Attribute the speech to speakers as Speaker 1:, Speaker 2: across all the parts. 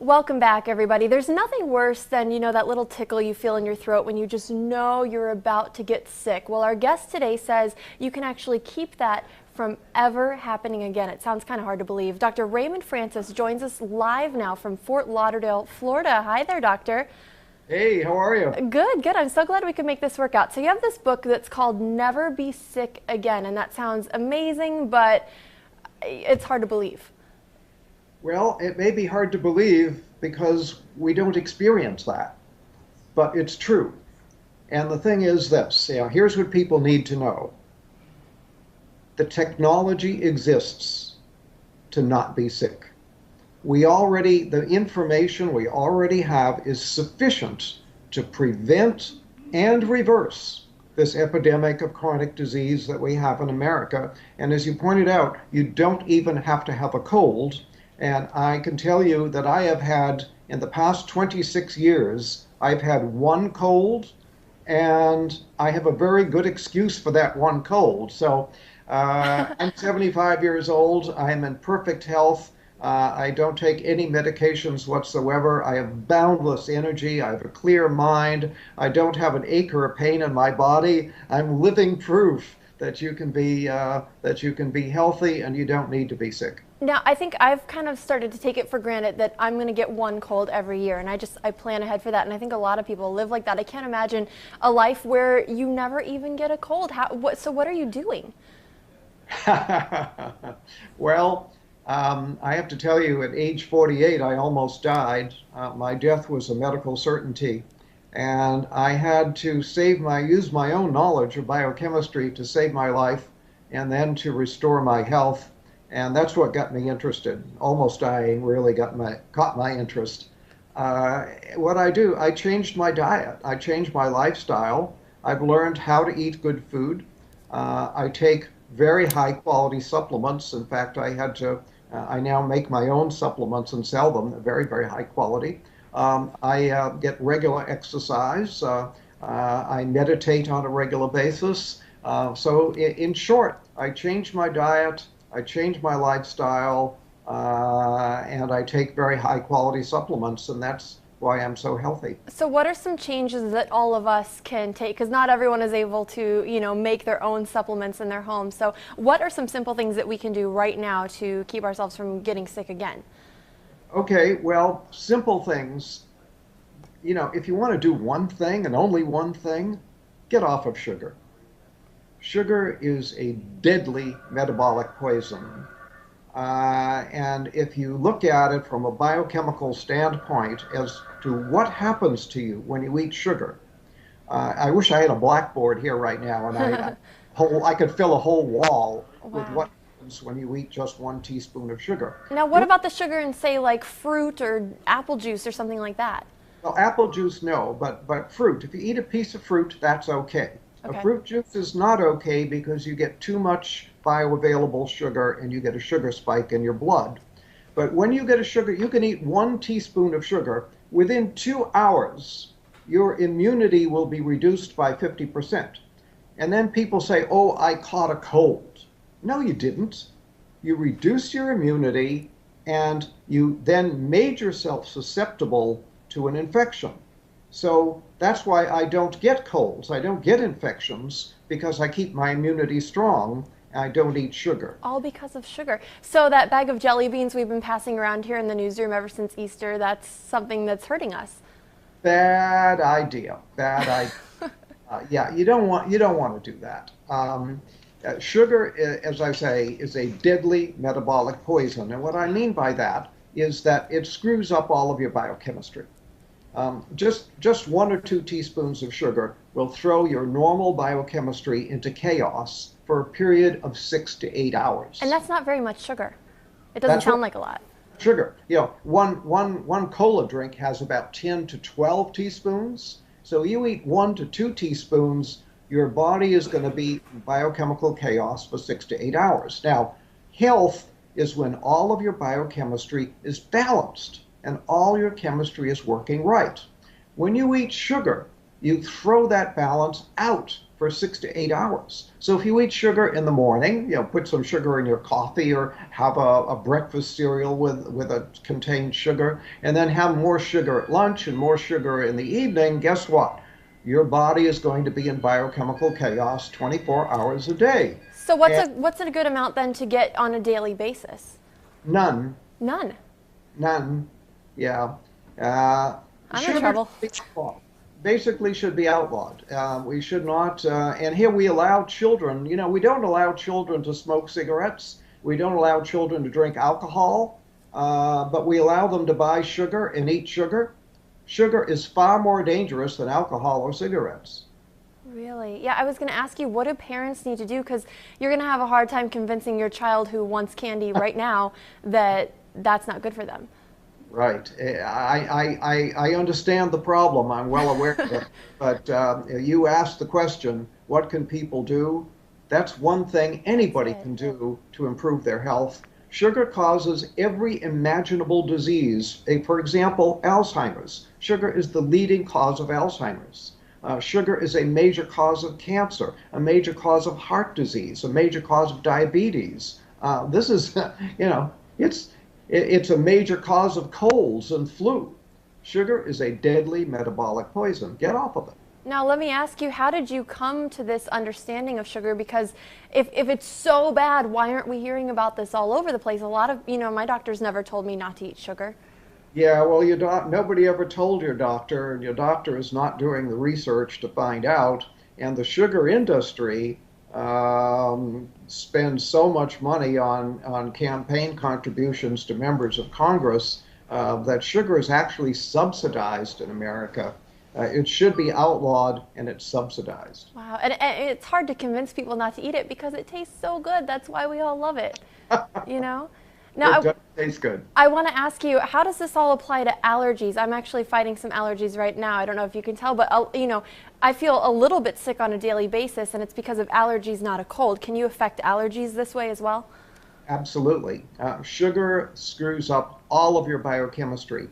Speaker 1: Welcome back, everybody. There's nothing worse than, that little tickle you feel in your throat when you just know you're about to get sick. Well, our guest today says you can actually keep that from ever happening again. It sounds kind of hard to believe. Dr. Raymond Francis joins us live now from Fort Lauderdale, Florida. Hi there, doctor.
Speaker 2: Hey, how are you?
Speaker 1: Good, good. I'm so glad we could make this work out. So you have this book that's called Never Be Sick Again, and that sounds amazing, but it's hard to believe.
Speaker 2: Well, it may be hard to believe because we don't experience that, but it's true. And the thing is this, here's what people need to know. The technology exists to not be sick. The information we already have is sufficient to prevent and reverse this epidemic of chronic disease that we have in America. And as you pointed out, you don't even have to have a cold. And I can tell you that I have had, in the past 26 years, I've had one cold, and I have a very good excuse for that one cold. So I'm 75 years old. I'm in perfect health. I don't take any medications whatsoever. I have boundless energy. I have a clear mind. I don't have an ache or a pain in my body. I'm living proof that you can be healthy and you don't need to be sick.
Speaker 1: Now, I think I've kind of started to take it for granted that I'm going to get one cold every year, and I plan ahead for that, and I think a lot of people live like that. I can't imagine a life where you never even get a cold. So what are you doing?
Speaker 2: Well, I have to tell you, at age 48, I almost died. My death was a medical certainty, and I had to use my own knowledge of biochemistry to save my life and then to restore my health. And that's what got me interested. Almost dying really caught my interest. What I do, I changed my diet. I changed my lifestyle. I've learned how to eat good food. I take very high quality supplements. In fact, I now make my own supplements and sell them. They're very, very high quality. I get regular exercise. I meditate on a regular basis. So in short, I changed my diet. I change my lifestyle, and I take very high quality supplements, and that's why I'm so healthy.
Speaker 1: So what are some changes that all of us can take? Because not everyone is able to, make their own supplements in their home. So what are some simple things that we can do right now to keep ourselves from getting sick again?
Speaker 2: Okay, well, simple things. If you want to do one thing and only one thing, get off of sugar. Sugar is a deadly metabolic poison. And if you look at it from a biochemical standpoint as to what happens to you when you eat sugar, I wish I had a blackboard here right now and I could fill a whole wall with what happens when you eat just 1 teaspoon of sugar.
Speaker 1: Now, what about the sugar in, say, like fruit or apple juice or something like that?
Speaker 2: Well, apple juice, no, but fruit. If you eat a piece of fruit, that's okay.
Speaker 1: Okay.
Speaker 2: A fruit juice is not okay because you get too much bioavailable sugar and you get a sugar spike in your blood. But when you get a sugar, you can eat 1 teaspoon of sugar. Within 2 hours, your immunity will be reduced by 50%. And then people say, oh, I caught a cold. No, you didn't. You reduce your immunity and you then made yourself susceptible to an infection. So that's why I don't get colds. I don't get infections because I keep my immunity strong. I don't eat sugar.
Speaker 1: All because of sugar. So that bag of jelly beans we've been passing around here in the newsroom ever since Easter, that's something that's hurting us.
Speaker 2: Bad idea. Bad idea. Yeah, you don't want to do that. Sugar, as I say, is a deadly metabolic poison. And what I mean by that is that it screws up all of your biochemistry. Just 1 or 2 teaspoons of sugar will throw your normal biochemistry into chaos for a period of 6 to 8 hours.
Speaker 1: And that's not very much sugar. It doesn't sound like a lot.
Speaker 2: Sugar. One cola drink has about 10 to 12 teaspoons. So you eat 1 to 2 teaspoons, your body is going to be in biochemical chaos for 6 to 8 hours. Now, health is when all of your biochemistry is balanced and all your chemistry is working right. When you eat sugar, you throw that balance out for 6 to 8 hours. So if you eat sugar in the morning, put some sugar in your coffee or have a breakfast cereal with a contained sugar, and then have more sugar at lunch and more sugar in the evening, guess what? Your body is going to be in biochemical chaos 24 hours a day.
Speaker 1: So
Speaker 2: And
Speaker 1: what's a good amount then to get on a daily basis?
Speaker 2: none,
Speaker 1: None.
Speaker 2: none, yeah. Uh,
Speaker 1: I'm in
Speaker 2: Sugar
Speaker 1: trouble.
Speaker 2: basically should be outlawed. We should not, and here we allow children, we don't allow children to smoke cigarettes. We don't allow children to drink alcohol, but we allow them to buy sugar and eat sugar. Sugar is far more dangerous than alcohol or cigarettes.
Speaker 1: Really? Yeah, I was going to ask you, what do parents need to do? Because you're going to have a hard time convincing your child who wants candy right now that that's not good for them.
Speaker 2: Right. I understand the problem. I'm well aware of it. But you asked the question, what can people do? That's one thing anybody can do to improve their health. Sugar causes every imaginable disease. For example, Alzheimer's. Sugar is the leading cause of Alzheimer's. Sugar is a major cause of cancer, a major cause of heart disease, a major cause of diabetes. This is, it's a major cause of colds and flu. Sugar is a deadly metabolic poison. Get off of it.
Speaker 1: Now, let me ask you, how did you come to this understanding of sugar? Because if it's so bad, why aren't we hearing about this all over the place? A lot of, my doctors never told me not to eat sugar.
Speaker 2: Yeah, well, nobody ever told your doctor, and your doctor is not doing the research to find out. And the sugar industry spends so much money on campaign contributions to members of Congress that sugar is actually subsidized in America. It should be outlawed, and it's subsidized.
Speaker 1: Wow, and it's hard to convince people not to eat it because it tastes so good. That's why we all love it, Now,
Speaker 2: It does taste good.
Speaker 1: I want to ask you, how does this all apply to allergies? I'm actually fighting some allergies right now. I don't know if you can tell, but I feel a little bit sick on a daily basis, and it's because of allergies, not a cold. Can you affect allergies this way as well?
Speaker 2: Absolutely. Sugar screws up all of your biochemistry.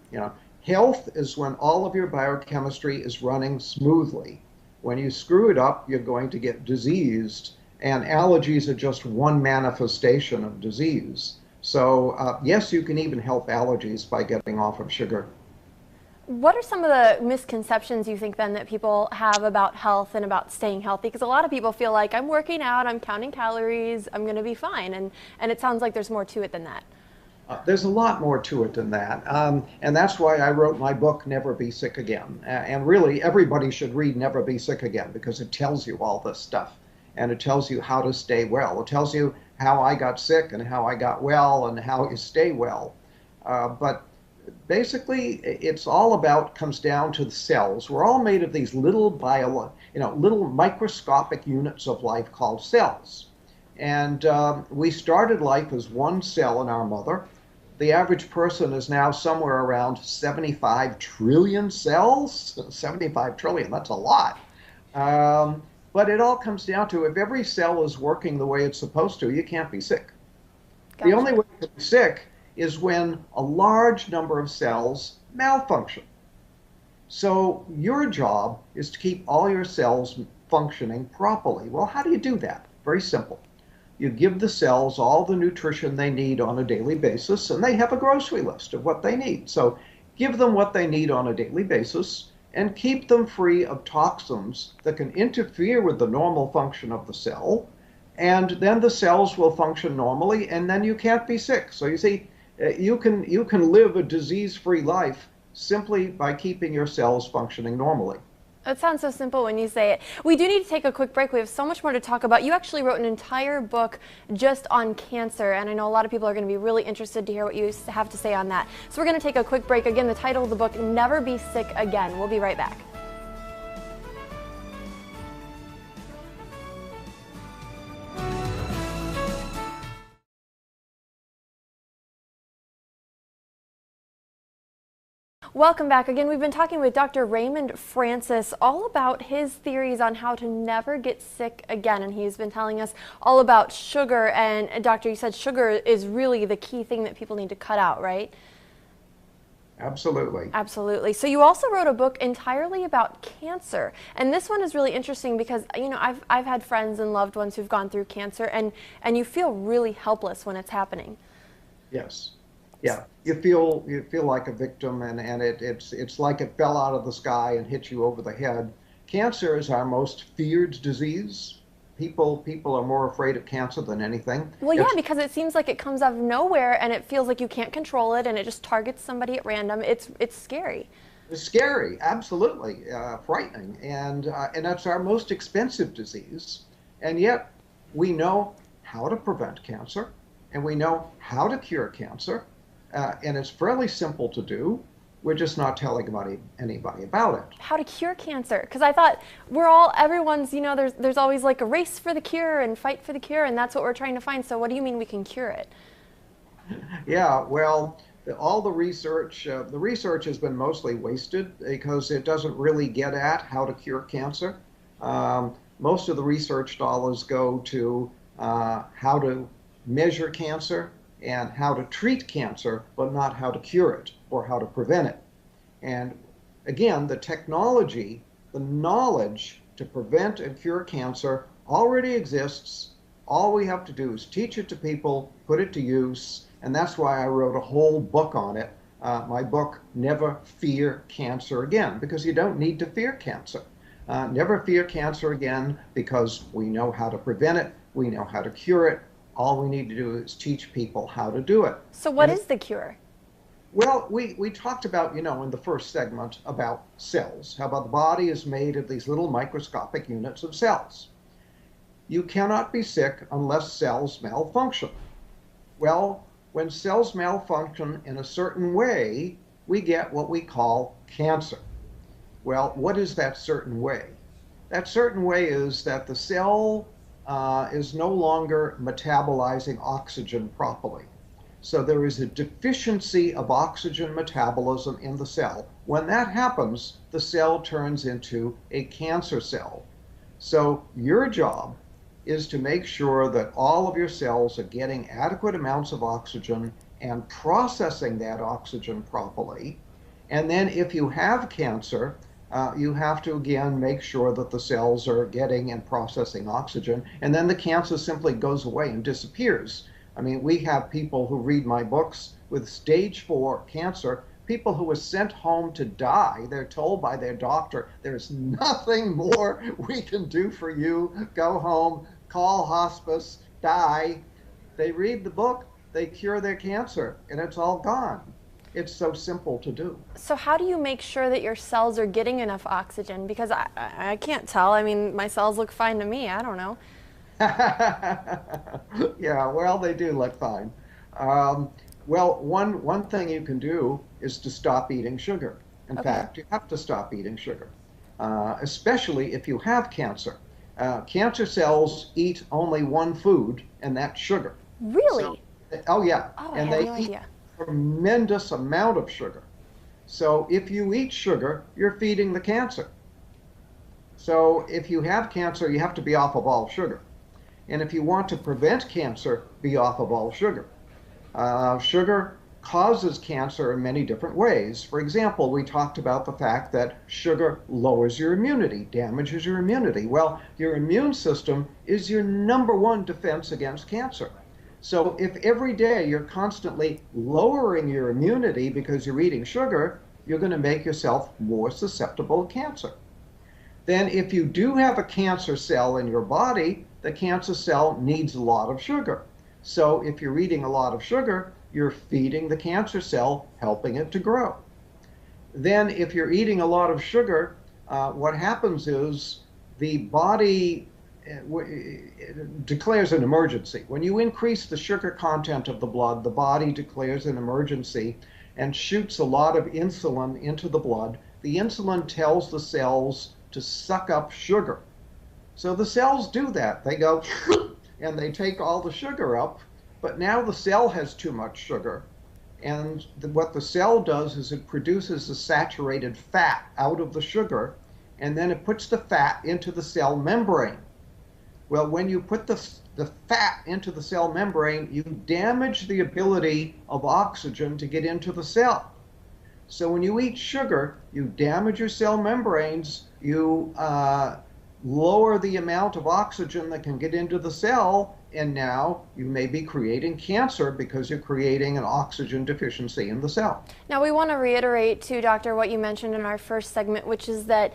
Speaker 2: Health is when all of your biochemistry is running smoothly. When you screw it up, you're going to get diseased, and allergies are just one manifestation of disease. So yes, you can even help allergies by getting off of sugar.
Speaker 1: What are some of the misconceptions you think then that people have about health and about staying healthy? Because a lot of people feel like I'm working out, I'm counting calories, I'm going to be fine. And it sounds like there's more to it than that.
Speaker 2: There's a lot more to it than that. And that's why I wrote my book, Never Be Sick Again. And really, everybody should read Never Be Sick Again because it tells you all this stuff. And it tells you how to stay well. It tells you how I got sick and how I got well and how you stay well. But basically, it's all about, comes down to the cells. We're all made of these little little microscopic units of life called cells. And we started life as one cell in our mother. The average person is now somewhere around 75 trillion cells. 75 trillion, that's a lot. But it all comes down to, if every cell is working the way it's supposed to, you can't be sick. Gotcha. The only way to be sick is when a large number of cells malfunction. So your job is to keep all your cells functioning properly. Well, how do you do that? Very simple. You give the cells all the nutrition they need on a daily basis, and they have a grocery list of what they need. So give them what they need on a daily basis, and keep them free of toxins that can interfere with the normal function of the cell, and then the cells will function normally, and then you can't be sick. So you see, you can live a disease-free life simply by keeping your cells functioning normally.
Speaker 1: It sounds so simple when you say it. We do need to take a quick break. We have so much more to talk about. You actually wrote an entire book just on cancer, and I know a lot of people are going to be really interested to hear what you have to say on that. So we're going to take a quick break. Again, the title of the book, Never Be Sick Again. We'll be right back. Welcome back. Again, we've been talking with Dr. Raymond Francis all about his theories on how to never get sick again. And he's been telling us all about sugar. And Doctor, you said sugar is really the key thing that people need to cut out, right?
Speaker 2: Absolutely.
Speaker 1: Absolutely. So you also wrote a book entirely about cancer. And this one is really interesting because, you know, I've had friends and loved ones who've gone through cancer, and you feel really helpless when it's happening.
Speaker 2: Yes. Yeah. You feel like a victim, and it's like it fell out of the sky and hit you over the head. Cancer is our most feared disease. People are more afraid of cancer than anything.
Speaker 1: Well, yeah,
Speaker 2: It's
Speaker 1: because it seems like it comes out of nowhere and it feels like you can't control it and it just targets somebody at random. It's scary.
Speaker 2: scary, absolutely frightening, and that's our most expensive disease. And yet, we know how to prevent cancer, and we know how to cure cancer, and it's fairly simple to do. We're just not telling anybody about it.
Speaker 1: How to cure cancer? Because I thought everyone's, you know, there's always like a race for the cure and fight for the cure, and that's what we're trying to find. So what do you mean we can cure it?
Speaker 2: Yeah, well, all the research has been mostly wasted because it doesn't really get at how to cure cancer. Most of the research dollars go to how to measure cancer and how to treat cancer, but not how to cure it or how to prevent it. And again, the technology, the knowledge to prevent and cure cancer already exists. All we have to do is teach it to people, put it to use, and that's why I wrote a whole book on it. My book, Never Fear Cancer Again, because you don't need to fear cancer. Never fear cancer again because we know how to prevent it, we know how to cure it. All we need to do is teach people how to do it.
Speaker 1: So what is the cure?
Speaker 2: Well, we talked about, you know, in the first segment about cells, how about the body is made of these little microscopic units of cells. You cannot be sick unless cells malfunction. Well, when cells malfunction in a certain way, we get what we call cancer. Well, what is that certain way? That certain way is that the cell is no longer metabolizing oxygen properly. So there is a deficiency of oxygen metabolism in the cell. When that happens, the cell turns into a cancer cell. So your job is to make sure that all of your cells are getting adequate amounts of oxygen and processing that oxygen properly. And then if you have cancer, you have to again make sure that the cells are getting and processing oxygen, and then the cancer simply goes away and disappears. I mean, we have people who read my books with stage 4 cancer, people who were sent home to die. They're told by their doctor, there's nothing more we can do for you. Go home, call hospice, die. They read the book, they cure their cancer, and it's all gone. It's so simple to do.
Speaker 1: So how do you make sure that your cells are getting enough oxygen? Because I can't tell. I mean, my cells look fine to me. I don't know.
Speaker 2: Yeah, well, they do look fine. Well, one thing you can do is to stop eating sugar. In fact, you have to stop eating sugar, especially if you have cancer. Cancer cells eat only one food, and that's sugar.
Speaker 1: Really?
Speaker 2: Oh, yeah.
Speaker 1: Oh,
Speaker 2: and
Speaker 1: I had
Speaker 2: they
Speaker 1: no
Speaker 2: eat
Speaker 1: idea.
Speaker 2: a tremendous amount of sugar. So if you eat sugar, you're feeding the cancer. So if you have cancer, you have to be off of all sugar. And if you want to prevent cancer, be off of all sugar. Sugar causes cancer in many different ways. For example, we talked about the fact that sugar lowers your immunity, damages your immunity. Well, your immune system is your #1 defense against cancer. So if every day you're constantly lowering your immunity because you're eating sugar, you're going to make yourself more susceptible to cancer. Then if you do have a cancer cell in your body, the cancer cell needs a lot of sugar. So if you're eating a lot of sugar, you're feeding the cancer cell, helping it to grow. Then if you're eating a lot of sugar, what happens is the body declares an emergency. When you increase the sugar content of the blood, the body declares an emergency and shoots a lot of insulin into the blood. The insulin tells the cells to suck up sugar. So the cells do that. They go and they take all the sugar up, but now the cell has too much sugar. And what the cell does is it produces a saturated fat out of the sugar, and then it puts the fat into the cell membrane. Well, when you put the fat into the cell membrane, you damage the ability of oxygen to get into the cell. So when you eat sugar, you damage your cell membranes, you lower the amount of oxygen that can get into the cell, and now you may be creating cancer because you're creating an oxygen deficiency in the cell.
Speaker 1: Now we want to reiterate too, Doctor, what you mentioned in our first segment, which is that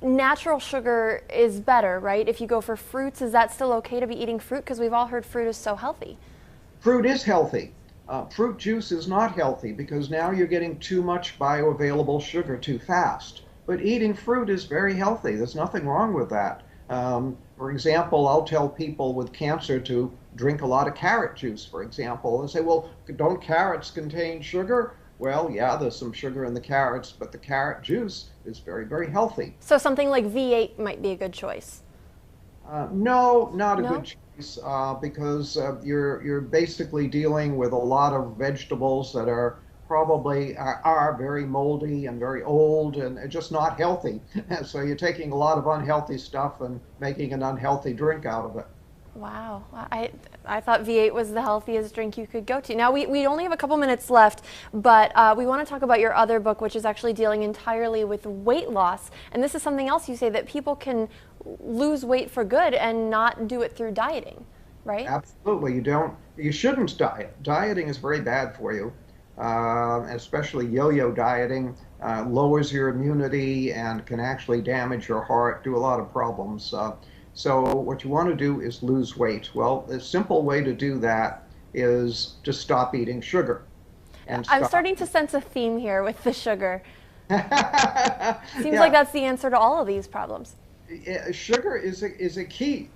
Speaker 1: natural sugar is better, right? If you go for fruits, is that still okay to be eating fruit? Because we've all heard fruit is so healthy.
Speaker 2: Fruit is healthy. Fruit juice is not healthy because now you're getting too much bioavailable sugar too fast. But eating fruit is very healthy. There's nothing wrong with that. For example, I'll tell people with cancer to drink a lot of carrot juice, for example, and say, well, don't carrots contain sugar? Well, yeah, there's some sugar in the carrots, but the carrot juice is very, very healthy.
Speaker 1: So something like V8 might be a good choice.
Speaker 2: No, not a good choice, because you're basically dealing with a lot of vegetables that are probably are very moldy and very old and just not healthy. So you're taking a lot of unhealthy stuff and making an unhealthy drink out of it.
Speaker 1: Wow, I thought V8 was the healthiest drink you could go to. Now we only have a couple minutes left, but we want to talk about your other book, which is actually dealing entirely with weight loss. And this is something else you say, that people can lose weight for good and not do it through dieting, right?
Speaker 2: Absolutely. You shouldn't diet. Dieting is very bad for you. Especially yo-yo dieting, lowers your immunity and can actually damage your heart, do a lot of problems. So what you want to do is lose weight. Well, the simple way to do that is to stop eating sugar.
Speaker 1: I'm starting to sense a theme here with the sugar. Seems
Speaker 2: Yeah.
Speaker 1: like that's the answer to all of these problems.
Speaker 2: Sugar is a key.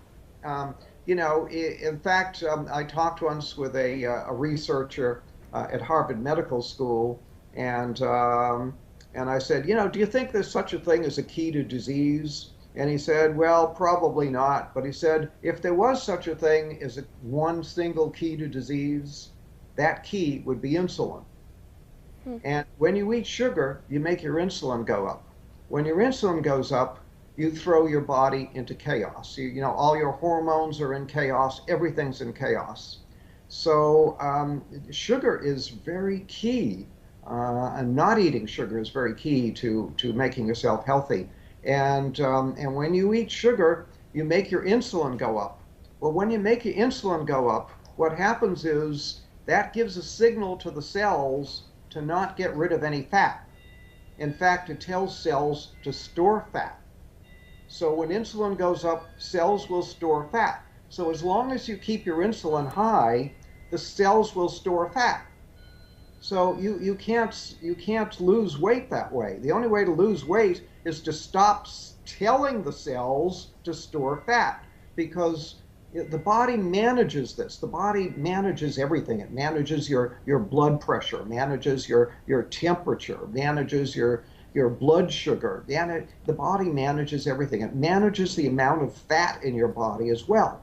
Speaker 2: In fact, I talked once with a researcher at Harvard Medical School, and I said, do you think there's such a thing as a key to disease? And he said, well, probably not. But he said, if there was such a thing as one single key to disease, that key would be insulin. And when you eat sugar, you make your insulin go up. When your insulin goes up, you throw your body into chaos. All your hormones are in chaos. Everything's in chaos. So sugar is very key, and not eating sugar is very key to making yourself healthy. And when you eat sugar, you make your insulin go up. Well, when you make your insulin go up, what happens is that gives a signal to the cells to not get rid of any fat. In fact, it tells cells to store fat. So when insulin goes up, cells will store fat. So as long as you keep your insulin high, the cells will store fat. So you can't lose weight that way. The only way to lose weight is to stop telling the cells to store fat, because the body manages this. The body manages everything. It manages your blood pressure, manages your temperature, manages your blood sugar. The body manages everything. It manages the amount of fat in your body as well.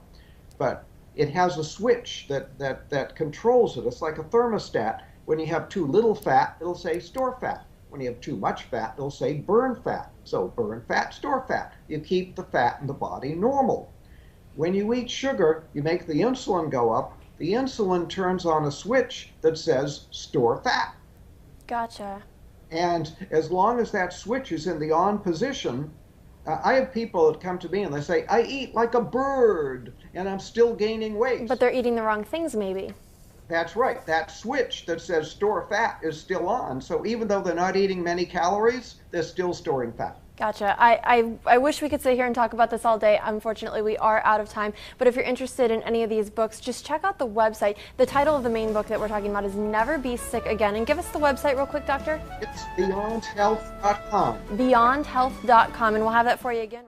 Speaker 2: But it has a switch that controls it. It's like a thermostat. When you have too little fat, it'll say store fat. When you have too much fat, it'll say burn fat. So burn fat, store fat. You keep the fat in the body normal. When you eat sugar, you make the insulin go up. The insulin turns on a switch that says store fat.
Speaker 1: Gotcha.
Speaker 2: And as long as that switch is in the on position, I have people that come to me and they say, I eat like a bird and I'm still gaining weight.
Speaker 1: But they're eating the wrong things, maybe.
Speaker 2: That's right. That switch that says store fat is still on. So even though they're not eating many calories, they're still storing fat.
Speaker 1: Gotcha. I wish we could sit here and talk about this all day. Unfortunately, we are out of time. But if you're interested in any of these books, just check out the website. The title of the main book that we're talking about is Never Be Sick Again. And give us the website real quick, Doctor.
Speaker 2: It's beyondhealth.com.
Speaker 1: Beyondhealth.com. And we'll have that for you again.